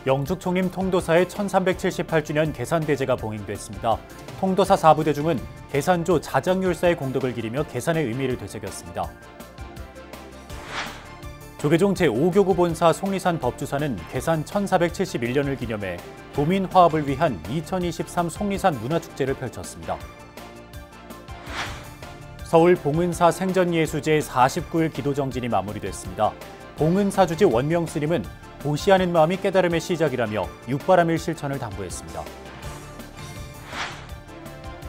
영축 총림 통도사의 1378주년 계산대제가 봉행됐습니다. 통도사 4부대중은 계산조 자장율사의 공덕을 기리며 계산의 의미를 되새겼습니다. 조계종 제5교구 본사 속리산 법주사는 계산 1471년을 기념해 도민 화합을 위한 2023 속리산 문화축제를 펼쳤습니다. 서울 봉은사 생전예수제 49일 기도정진이 마무리됐습니다. 봉은사 주지 원명스님은 보시하는 마음이 깨달음의 시작이라며 육바람일 실천을 당부했습니다.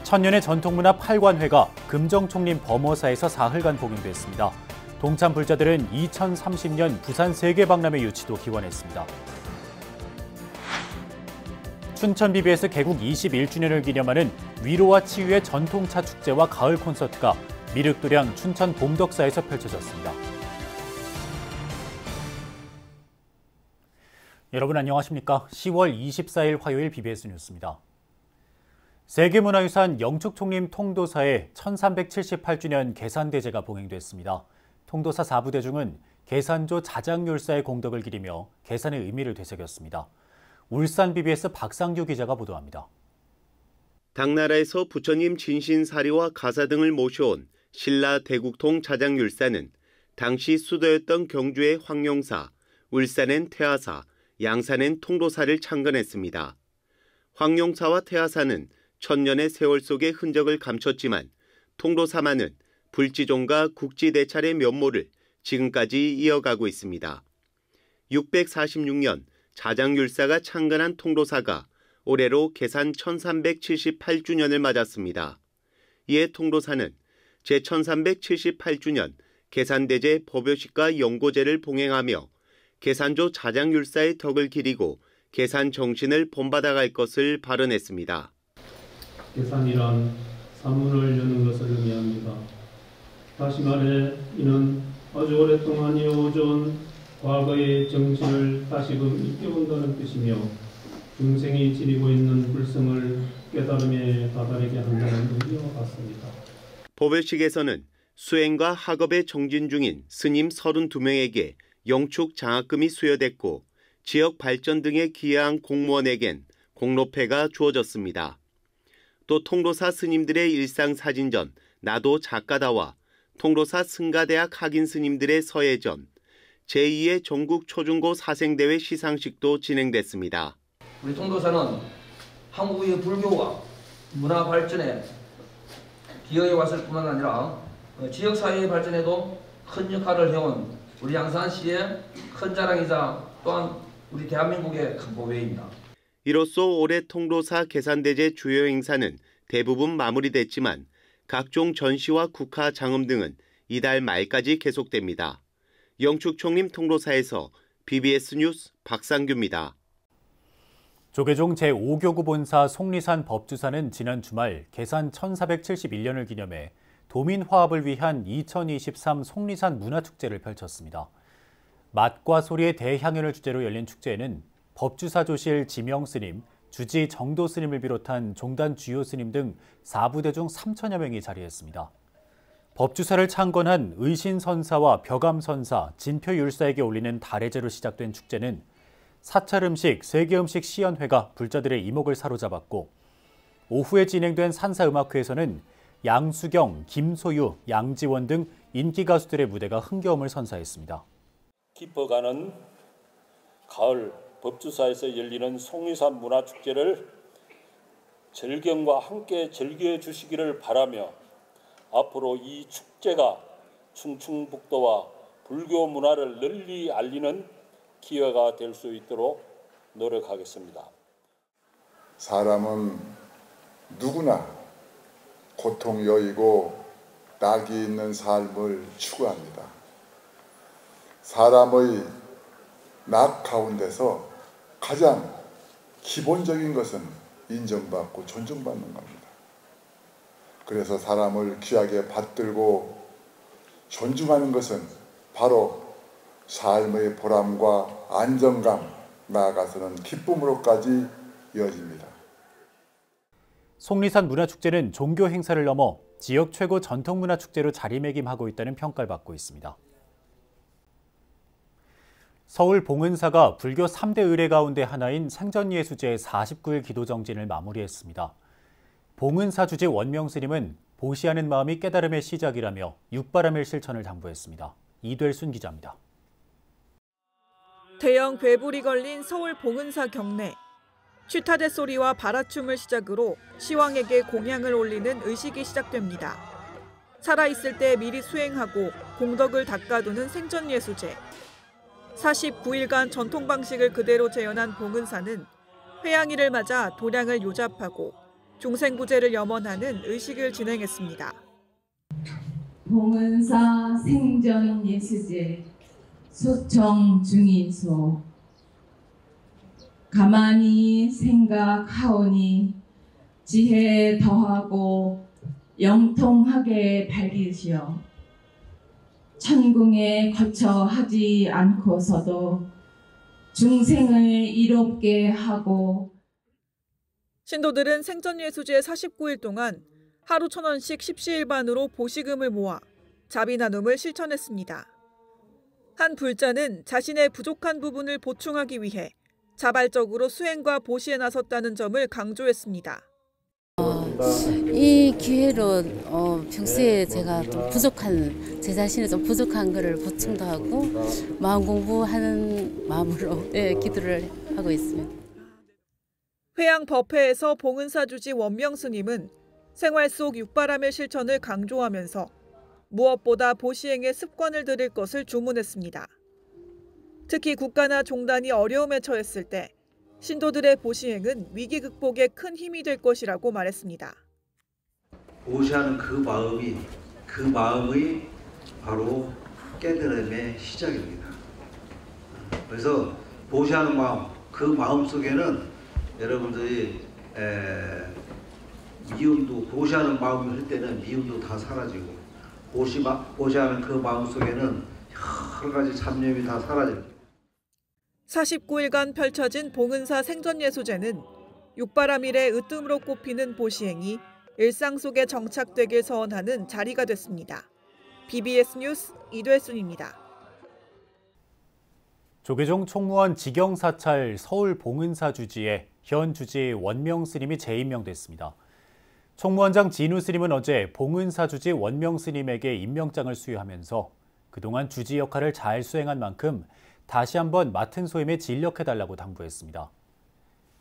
천년의 전통문화 팔관회가 금정총림 범어사에서 사흘간 봉행됐습니다. 동참 불자들은 2030년 부산 세계박람회 유치도 기원했습니다. 춘천 BBS 개국 21주년을 기념하는 위로와 치유의 전통차 축제와 가을 콘서트가 미륵도량 춘천 봄덕사에서 펼쳐졌습니다. 여러분 안녕하십니까? 10월 24일 화요일 BBS 뉴스입니다. 세계문화유산 영축 총림 통도사의 1378주년 계산대제가 봉행됐습니다. 통도사 4부대중은 계산조 자장율사의 공덕을 기리며 계산의 의미를 되새겼습니다. 울산 BBS 박상규 기자가 보도합니다. 당나라에서 부처님 진신사리와 가사 등을 모셔온 신라 대국통 자장율사는 당시 수도였던 경주의 황룡사, 울산엔 태화사, 양산엔 통도사를 창건했습니다. 황룡사와 태화사는 천년의 세월 속의 흔적을 감췄지만 통도사만은 불지종과 국지대찰의 면모를 지금까지 이어가고 있습니다. 646년 자장율사가 창건한 통도사가 올해로 계산 1378주년을 맞았습니다. 이에 통도사는 제1378주년 계산대제 법요식과 영고제를 봉행하며 계산조 자장율사의 덕을 기리고 계산 정신을 본받아갈 것을 발언했습니다. 계산이란 사문을 여는 것을 의미합니다. 다시 말해 이는 아주 오랫동안 이어오던 과거의 정신을 다시금 일깨운다는 뜻이며 중생이 지니고 있는 불성을 깨달음에 다다르게 한다는 의미와 같습니다. 법요식에서는 수행과 학업에 정진 중인 스님 32명에게 영축 장학금이 수여됐고 지역 발전 등에 기여한 공무원에겐 공로패가 주어졌습니다. 또 통도사 스님들의 일상사진전 나도 작가다와 통도사 승가대학 학인 스님들의 서예전, 제2의 전국 초중고 사생대회 시상식도 진행됐습니다. 우리 통도사는 한국의 불교와 문화 발전에 기여해 왔을 뿐만 아니라 지역사회의 발전에도 큰 역할을 해온 우리 양산시의 큰 자랑이자 또한 우리 대한민국의 큰 보배입니다. 이로써 올해 통도사 계산대제 주요 행사는 대부분 마무리됐지만 각종 전시와 국화 장음 등은 이달 말까지 계속됩니다. 영축 총림 통도사에서 BBS 뉴스 박상규입니다. 조계종 제5교구 본사 속리산 법주사는 지난 주말 계산 1471년을 기념해 도민 화합을 위한 2023 속리산 문화축제를 펼쳤습니다. 맛과 소리의 대향연을 주제로 열린 축제에는 법주사 조실 지명스님, 주지 정도스님을 비롯한 종단 주요 스님 등 4부대 중 3천여 명이 자리했습니다. 법주사를 창건한 의신선사와 벼감선사, 진표율사에게 올리는 달해제로 시작된 축제는 사찰음식, 세계음식 시연회가 불자들의 이목을 사로잡았고 오후에 진행된 산사음악회에서는 양수경, 김소유, 양지원 등 인기 가수들의 무대가 흥겨움을 선사했습니다. 깊어가는 가을 법주사에서 열리는 속리산 문화축제를 절경과 함께 즐겨 주시기를 바라며 앞으로 이 축제가 충청북도와 불교 문화를 널리 알리는 기회가 될 수 있도록 노력하겠습니다. 사람은 누구나 고통 여의고 낙이 있는 삶을 추구합니다. 사람의 낙 가운데서 가장 기본적인 것은 인정받고 존중받는 겁니다. 그래서 사람을 귀하게 받들고 존중하는 것은 바로 삶의 보람과 안정감, 나아가서는 기쁨으로까지 이어집니다. 속리산 문화축제는 종교 행사를 넘어 지역 최고 전통문화축제로 자리매김하고 있다는 평가를 받고 있습니다. 서울 봉은사가 불교 3대 의례 가운데 하나인 생전예수제 49일 기도정진을 마무리했습니다. 봉은사 주지 원명스님은 보시하는 마음이 깨달음의 시작이라며 육바람일 실천을 당부했습니다. 이될순 기자입니다. 대형 괴물이 걸린 서울 봉은사 경내. 취타대 소리와 바라춤을 시작으로 시왕에게 공양을 올리는 의식이 시작됩니다. 살아있을 때 미리 수행하고 공덕을 닦아두는 생전예수제. 49일간 전통 방식을 그대로 재현한 봉은사는 회양일을 맞아 도량을 요잡하고 중생부제를 염원하는 의식을 진행했습니다. 봉은사 생전예수제 소청 중인소 가만히 생각하오니 지혜 더하고 영통하게 밝히시어 천궁에 거쳐 하지 않고서도 중생을 이롭게 하고. 신도들은 생전예수제 49일 동안 하루 1,000원씩 십시일반으로 보시금을 모아 자비 나눔을 실천했습니다. 한 불자는 자신의 부족한 부분을 보충하기 위해 자발적으로 수행과 보시에 나섰다는 점을 강조했습니다. 이 기회로 평소에 제가 좀 부족한, 제 자신이 좀 부족한 거를 보충도 하고 마음 공부하는 마음으로 기도를 하고 있습니다. 회양 법회에서 봉은사 주지 원명스님은 생활 속 육바람의 실천을 강조하면서 무엇보다 보시행에 습관을 들일 것을 주문했습니다. 특히 국가나 종단이 어려움에 처했을 때 신도들의 보시행은 위기 극복에 큰 힘이 될 것이라고 말했습니다. 보시하는 그 마음의 바로 깨달음의 시작입니다. 그래서 보시하는 마음, 그 마음 속에는 여러분들이 미움도, 보시하는 마음을 할 때는 미움도 다 사라지고 보시하는 그 마음 속에는 여러 가지 잡념이 다 사라집니다. 49일간 펼쳐진 봉은사 생전예수제는 육바람일의 으뜸으로 꼽히는 보시행이 일상 속에 정착되길 서원하는 자리가 됐습니다. BBS 뉴스 이될순입니다. 조계종 총무원 직영사찰 서울 봉은사 주지에 현 주지 원명스님이 재임명됐습니다. 총무원장 진우 스님은 어제 봉은사 주지 원명스님에게 임명장을 수여하면서 그동안 주지 역할을 잘 수행한 만큼 다시 한번 맡은 소임에 진력해달라고 당부했습니다.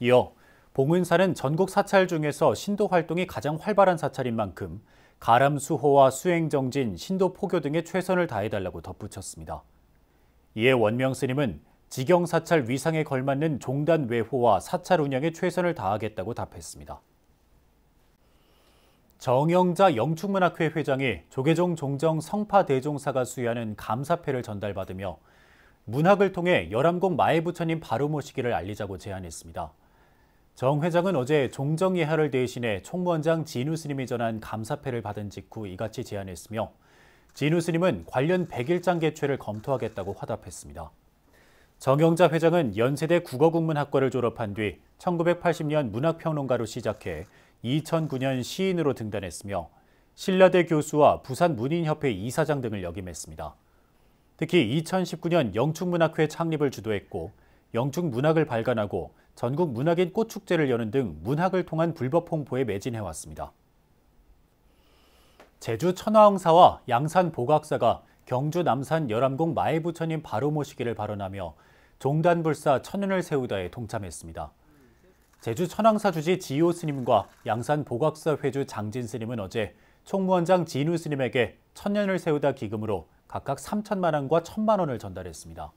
이어 봉은사는 전국 사찰 중에서 신도 활동이 가장 활발한 사찰인 만큼 가람 수호와 수행 정진, 신도 포교 등에 최선을 다해달라고 덧붙였습니다. 이에 원명스님은 직영 사찰 위상에 걸맞는 종단 외호와 사찰 운영에 최선을 다하겠다고 답했습니다. 정영자 영축문학회 회장이 조계종 종정 성파대종사가 수여하는 감사패를 전달받으며 문학을 통해 열암곡 마애부처님 바로 모시기를 알리자고 제안했습니다. 정 회장은 어제 종정예하를 대신해 총무원장 진우 스님이 전한 감사패를 받은 직후 이같이 제안했으며 진우 스님은 관련 100일장 개최를 검토하겠다고 화답했습니다. 정영자 회장은 연세대 국어국문학과를 졸업한 뒤 1980년 문학평론가로 시작해 2009년 시인으로 등단했으며 신라대 교수와 부산문인협회 이사장 등을 역임했습니다. 특히 2019년 영축문학회 창립을 주도했고 영축문학을 발간하고 전국 문학인 꽃축제를 여는 등 문학을 통한 불법 홍보에 매진해왔습니다. 제주 천화항사와 양산 보각사가 경주 남산 열암곡 마애부처님 바로 모시기를 발언하며 종단불사 천년을 세우다에 동참했습니다. 제주 천황사 주지 지호 스님과 양산 보각사 회주 장진 스님은 어제 총무원장 진우 스님에게 천년을 세우다 기금으로 각각 3천만 원과 1,000만 원을 전달했습니다.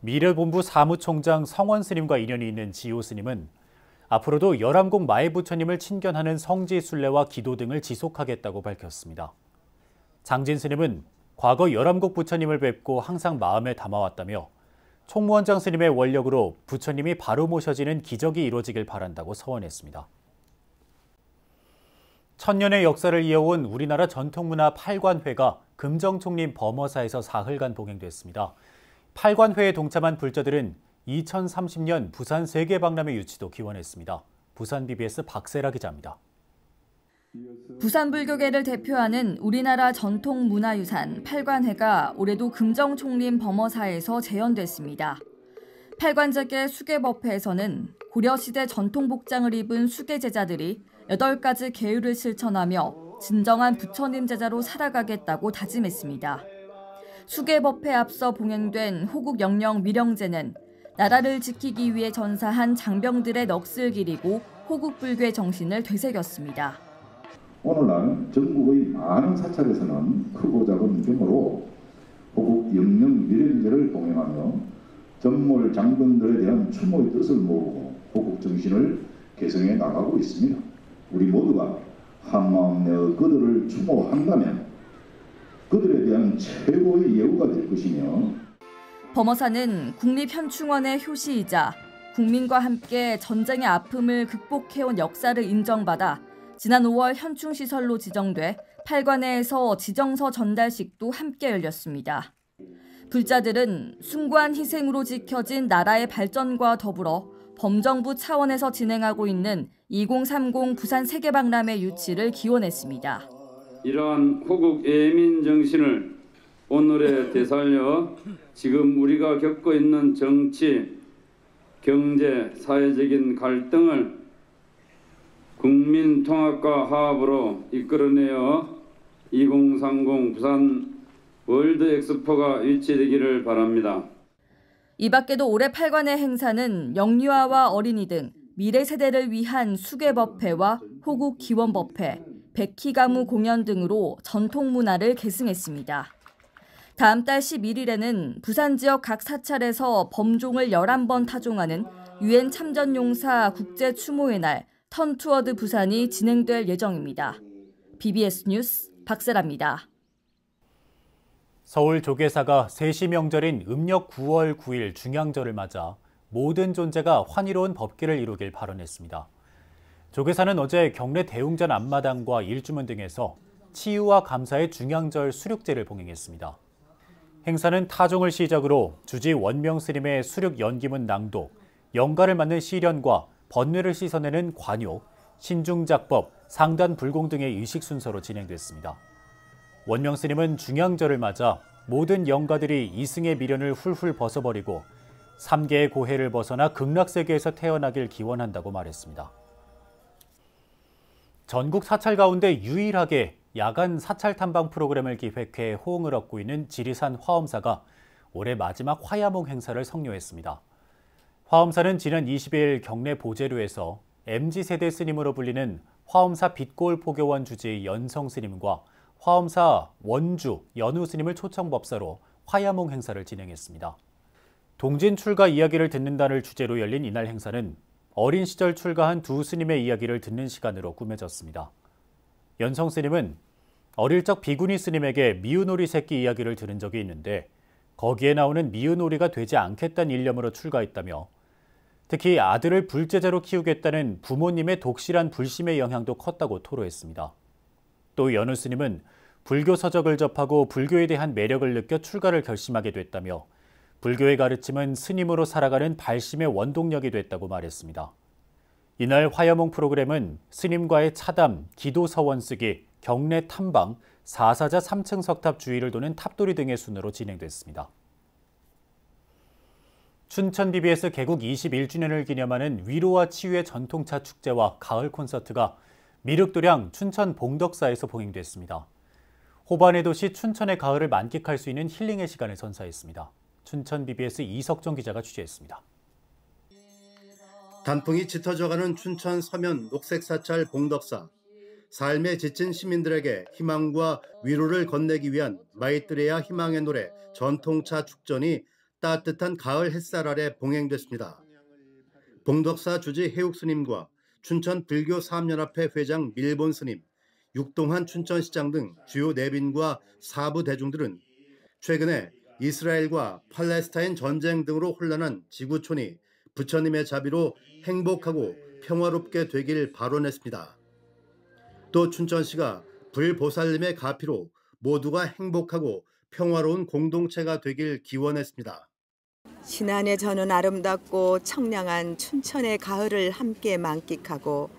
미래본부 사무총장 성원 스님과 인연이 있는 지호 스님은 앞으로도 열암곡 마애부처님을 친견하는 성지 순례와 기도 등을 지속하겠다고 밝혔습니다. 장진 스님은 과거 열암곡 부처님을 뵙고 항상 마음에 담아왔다며 총무원장 스님의 원력으로 부처님이 바로 모셔지는 기적이 이루어지길 바란다고 서원했습니다. 천년의 역사를 이어온 우리나라 전통문화 팔관회가 금정총림 범어사에서 사흘간 봉행됐습니다. 팔관회에 동참한 불자들은 2030년 부산 세계박람회 유치도 기원했습니다. 부산 BBS 박세라 기자입니다. 부산불교계를 대표하는 우리나라 전통문화유산 팔관회가 올해도 금정총림 범어사에서 재연됐습니다. 팔관제계 수계법회에서는 고려시대 전통복장을 입은 수계제자들이 8가지 계율을 실천하며 진정한 부처님 제자로 살아가겠다고 다짐했습니다. 수계법회에 앞서 봉행된 호국 영령 미령제는 나라를 지키기 위해 전사한 장병들의 넋을 기리고 호국불교의 정신을 되새겼습니다. 오늘날 전국의 많은 사찰에서는 크고 작은 규모로 호국 영령 미령제를 봉행하며 전몰 장군들에 대한 추모의 뜻을 모으고 호국 정신을 개성해 나가고 있습니다. 우리 모두가 한마음 내어 그들을 추모한다면 그들에 대한 최고의 예우가 될 것이며 범어사는 국립현충원의 효시이자 국민과 함께 전쟁의 아픔을 극복해온 역사를 인정받아 지난 5월 현충시설로 지정돼 팔관회에서 지정서 전달식도 함께 열렸습니다. 불자들은 숭고한 희생으로 지켜진 나라의 발전과 더불어 범정부 차원에서 진행하고 있는 2030 부산 세계박람회 유치를 기원했습니다. 이러한 호국 예민 정신을 오늘에 되살려 지금 우리가 겪고 있는 정치, 경제, 사회적인 갈등을 국민 통합과 화합으로 이끌어내어 2030 부산 월드 엑스포가 유치되기를 바랍니다. 이 밖에도 올해 팔관회 행사는 영유아와 어린이 등 미래 세대를 위한 수계법회와 호국 기원법회, 백희가무 공연 등으로 전통문화를 계승했습니다. 다음 달 11일에는 부산 지역 각 사찰에서 범종을 11번 타종하는 UN 참전용사 국제추모의 날 턴투어드 부산이 진행될 예정입니다. BBS 뉴스 박세라입니다. 서울 조계사가 세시 명절인 음력 9월 9일 중양절을 맞아 모든 존재가 환희로운 법기를 이루길 발언했습니다. 조계사는 어제 경내 대웅전 앞마당과 일주문 등에서 치유와 감사의 중양절 수륙제를 봉행했습니다. 행사는 타종을 시작으로 주지 원명 스님의 수륙 연기문 낭독, 영가를 맞는 시련과 번뇌를 씻어내는 관욕, 신중작법, 상단 불공 등의 의식 순서로 진행됐습니다. 원명 스님은 중양절을 맞아 모든 영가들이 이승의 미련을 훌훌 벗어버리고 3계의 고해를 벗어나 극락세계에서 태어나길 기원한다고 말했습니다. 전국 사찰 가운데 유일하게 야간 사찰 탐방 프로그램을 기획해 호응을 얻고 있는 지리산 화엄사가 올해 마지막 화야몽 행사를 성료했습니다. 화엄사는 지난 20일 경내 보제루에서 MZ세대 스님으로 불리는 화엄사 빛골 포교원 주지 연성 스님과 화엄사 원주 연우 스님을 초청법사로 화야몽 행사를 진행했습니다. 동진 출가 이야기를 듣는다를 주제로 열린 이날 행사는 어린 시절 출가한 두 스님의 이야기를 듣는 시간으로 꾸며졌습니다. 연성 스님은 어릴 적 비구니 스님에게 미운오리 새끼 이야기를 들은 적이 있는데 거기에 나오는 미운오리가 되지 않겠다는 일념으로 출가했다며 특히 아들을 불제자로 키우겠다는 부모님의 독실한 불심의 영향도 컸다고 토로했습니다. 또 연우 스님은 불교 서적을 접하고 불교에 대한 매력을 느껴 출가를 결심하게 됐다며 불교의 가르침은 스님으로 살아가는 발심의 원동력이 됐다고 말했습니다. 이날 화야몽 프로그램은 스님과의 차담, 기도 서원 쓰기, 경내 탐방, 사사자 3층 석탑 주위를 도는 탑돌이 등의 순으로 진행됐습니다. 춘천 BBS 개국 21주년을 기념하는 위로와 치유의 전통차 축제와 가을 콘서트가 미륵도량 춘천 봉덕사에서 봉행됐습니다. 호반의 도시 춘천의 가을을 만끽할 수 있는 힐링의 시간을 선사했습니다. 춘천 BBS 이석종 기자가 취재했습니다. 단풍이 짙어져가는 춘천 서면 녹색사찰 봉덕사. 삶에 지친 시민들에게 희망과 위로를 건네기 위한 마이뜨레야 희망의 노래 전통차 축전이 따뜻한 가을 햇살 아래 봉행됐습니다. 봉덕사 주지 해육스님과 춘천 불교사업연합회 회장 밀본 스님, 육동한 춘천시장 등 주요 내빈과 사부 대중들은 최근에 이스라엘과 팔레스타인 전쟁 등으로 혼란한 지구촌이 부처님의 자비로 행복하고 평화롭게 되길 발언했습니다. 또 춘천시가 불보살님의 가피로 모두가 행복하고 평화로운 공동체가 되길 기원했습니다. 지난해 저는 아름답고 청량한 춘천의 가을을 함께 만끽하고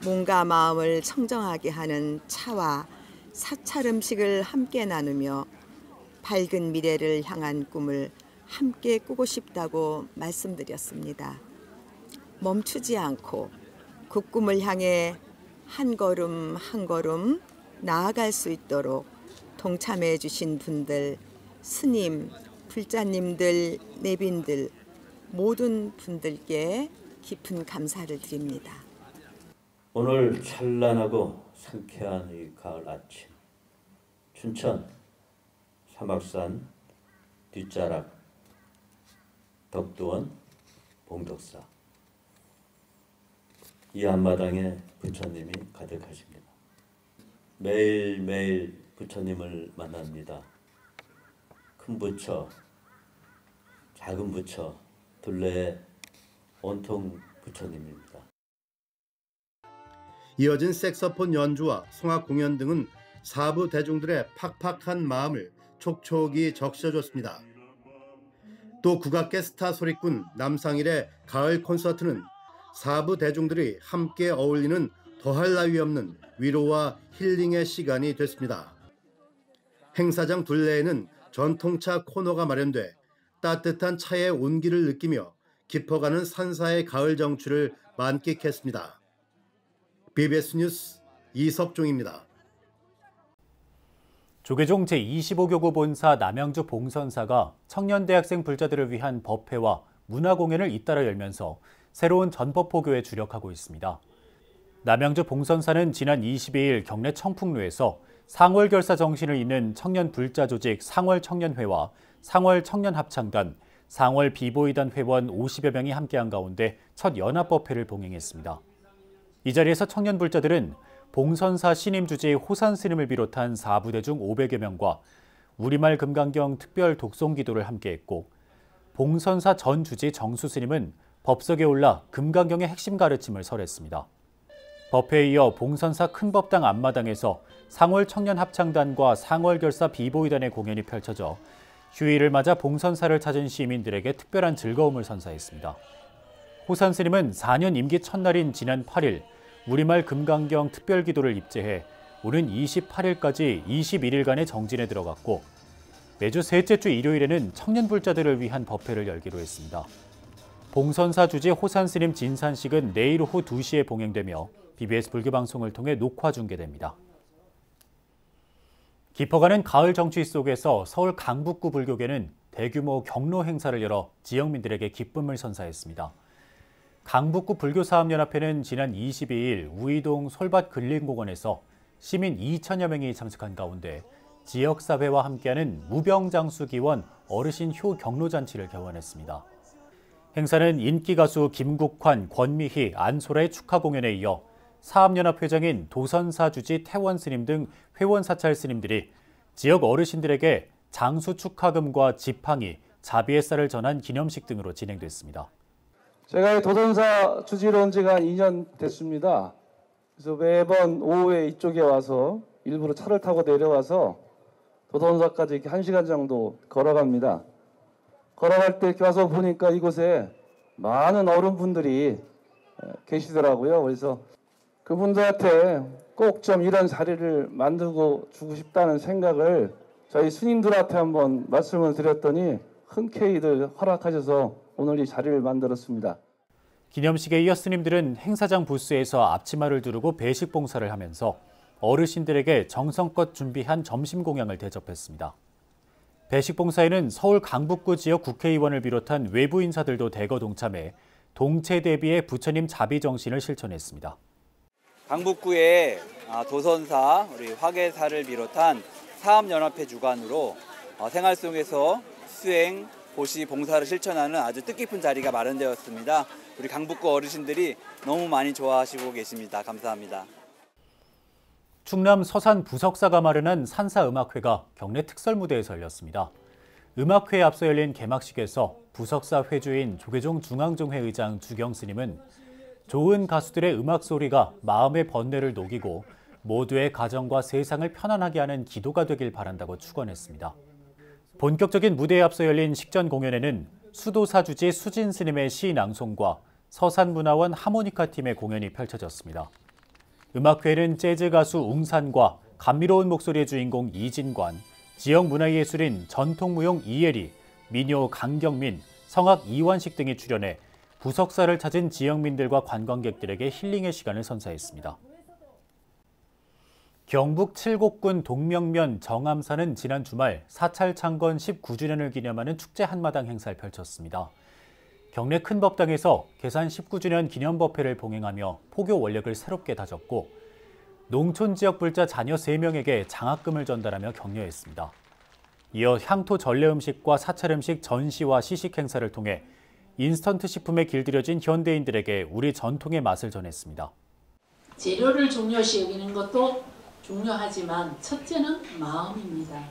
몸과 마음을 청정하게 하는 차와 사찰 음식을 함께 나누며 밝은 미래를 향한 꿈을 함께 꾸고 싶다고 말씀드렸습니다. 멈추지 않고 그 꿈을 향해 한 걸음 한 걸음 나아갈 수 있도록 동참해 주신 분들, 스님, 불자님들, 내빈들 모든 분들께 깊은 감사를 드립니다. 오늘 찬란하고 상쾌한 이 가을 아침, 춘천 사막산 뒷자락 덕도원 봉덕사 이 앞마당에 부처님이 가득하십니다. 매일매일 부처님을 만납니다. 큰 부처, 작은 부처, 둘레의 온통 부처님입니다. 이어진 색소폰 연주와 성악 공연 등은 사부 대중들의 팍팍한 마음을 촉촉이 적셔줬습니다. 또 국악계 스타 소리꾼 남상일의 가을 콘서트는 사부 대중들이 함께 어울리는 더할 나위 없는 위로와 힐링의 시간이 됐습니다. 행사장 둘레에는 전통차 코너가 마련돼 따뜻한 차의 온기를 느끼며 깊어가는 산사의 가을 정취를 만끽했습니다. BBS 뉴스 이석종입니다. 조계종 제25교구 본사 남양주 봉선사가 청년대학생 불자들을 위한 법회와 문화공연을 잇따라 열면서 새로운 전법포교에 주력하고 있습니다. 남양주 봉선사는 지난 22일 경내 청풍루에서 상월결사 정신을 잇는 청년 불자 조직 상월청년회와 상월청년합창단, 상월비보이단 회원 50여 명이 함께한 가운데 첫 연합법회를 봉행했습니다. 이 자리에서 청년 불자들은 봉선사 신임 주지 호산 스님을 비롯한 사부대 중 500여 명과 우리말 금강경 특별 독송 기도를 함께했고, 봉선사 전 주지 정수 스님은 법석에 올라 금강경의 핵심 가르침을 설했습니다. 법회에 이어 봉선사 큰법당 앞마당에서 상월청년합창단과 상월결사 비보이단의 공연이 펼쳐져 휴일을 맞아 봉선사를 찾은 시민들에게 특별한 즐거움을 선사했습니다. 호산 스님은 4년 임기 첫날인 지난 8일 우리말 금강경 특별기도를 입제해 오는 28일까지 21일간의 정진에 들어갔고, 매주 셋째 주 일요일에는 청년 불자들을 위한 법회를 열기로 했습니다. 봉선사 주지 호산 스님 진산식은 내일 오후 2시에 봉행되며 BBS 불교방송을 통해 녹화 중계됩니다. 깊어가는 가을 정취 속에서 서울 강북구 불교계는 대규모 경로 행사를 열어 지역민들에게 기쁨을 선사했습니다. 강북구 불교사업연합회는 지난 22일 우이동 솔밭 근린공원에서 시민 2천여 명이 참석한 가운데 지역사회와 함께하는 무병장수기원 어르신 효 경로잔치를 개원했습니다. 행사는 인기가수 김국환, 권미희, 안소라의 축하 공연에 이어 사업연합 회장인 도선사 주지 태원 스님 등 회원 사찰 스님들이 지역 어르신들에게 장수 축하금과 지팡이, 자비의 쌀을 전한 기념식 등으로 진행됐습니다. 제가 도선사 주지로 온 지가 한 2년 됐습니다. 그래서 매번 오후에 이쪽에 와서 일부러 차를 타고 내려와서 도선사까지 이렇게 1시간 정도 걸어갑니다. 걸어갈 때 이렇게 와서 보니까 이곳에 많은 어른분들이 계시더라고요. 그래서 그분들한테 꼭 좀 이런 자리를 만들고 주고 싶다는 생각을 저희 스님들한테 한번 말씀을 드렸더니 흔쾌히들 허락하셔서 오늘 이 자리를 만들었습니다. 기념식에 이어 스님들은 행사장 부스에서 앞치마를 두르고 배식 봉사를 하면서 어르신들에게 정성껏 준비한 점심 공양을 대접했습니다. 배식 봉사에는 서울 강북구 지역 국회의원을 비롯한 외부 인사들도 대거 동참해 동체 대비의 부처님 자비 정신을 실천했습니다. 강북구의 도선사, 우리 화계사를 비롯한 사업연합회 주관으로 생활 속에서 수행, 보시, 봉사를 실천하는 아주 뜻깊은 자리가 마련되었습니다. 우리 강북구 어르신들이 너무 많이 좋아하시고 계십니다. 감사합니다. 충남 서산 부석사가 마련한 산사음악회가 경내 특설 무대에서 열렸습니다. 음악회에 앞서 열린 개막식에서 부석사 회주인 조계종 중앙종회 의장 주경 스님은 좋은 가수들의 음악 소리가 마음의 번뇌를 녹이고 모두의 가정과 세상을 편안하게 하는 기도가 되길 바란다고 축원했습니다. 본격적인 무대에 앞서 열린 식전 공연에는 수도사 주지 수진 스님의 시 낭송과 서산문화원 하모니카 팀의 공연이 펼쳐졌습니다. 음악회는 재즈 가수 웅산과 감미로운 목소리의 주인공 이진관, 지역 문화예술인 전통무용 이예리, 민요 강경민, 성악 이완식 등이 출연해 부석사를 찾은 지역민들과 관광객들에게 힐링의 시간을 선사했습니다. 경북 칠곡군 동명면 정암사는 지난 주말 사찰 창건 19주년을 기념하는 축제 한마당 행사를 펼쳤습니다. 경내 큰법당에서 계산 19주년 기념법회를 봉행하며 포교 원력을 새롭게 다졌고 농촌 지역 불자 자녀 3명에게 장학금을 전달하며 격려했습니다. 이어 향토 전래 음식과 사찰 음식 전시와 시식 행사를 통해 인스턴트 식품에 길들여진 현대인들에게 우리 전통의 맛을 전했습니다. 재료를 중요시 여기는 것도 중요하지만 첫째는 마음입니다.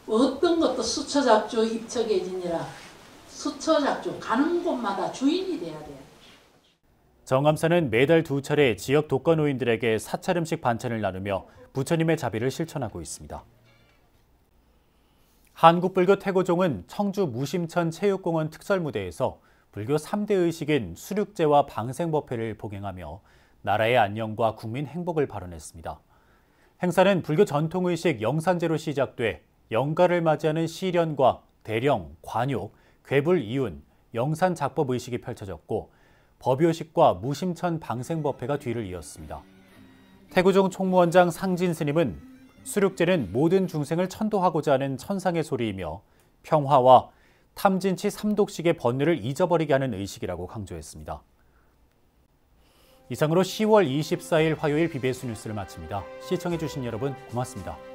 어떤 것도 수처작주 입척해지니라. 수처작주 가는 곳마다 주인이 돼야 돼요. 정암사는 매달 2차례 지역 독거노인들에게 사찰 음식 반찬을 나누며 부처님의 자비를 실천하고 있습니다. 한국불교 태고종은 청주 무심천 체육공원 특설무대에서 불교 3대 의식인 수륙제와 방생법회를 봉행하며 나라의 안녕과 국민 행복을 발언했습니다. 행사는 불교 전통의식 영산제로 시작돼 영가를 맞이하는 시련과 대령, 관욕, 괴불 이운, 영산 작법 의식이 펼쳐졌고 법요식과 무심천 방생법회가 뒤를 이었습니다. 태고종 총무원장 상진 스님은 수륙제는 모든 중생을 천도하고자 하는 천상의 소리이며 평화와 탐진치 삼독식의 번뇌를 잊어버리게 하는 의식이라고 강조했습니다. 이상으로 10월 24일 화요일 BBS 뉴스를 마칩니다. 시청해주신 여러분 고맙습니다.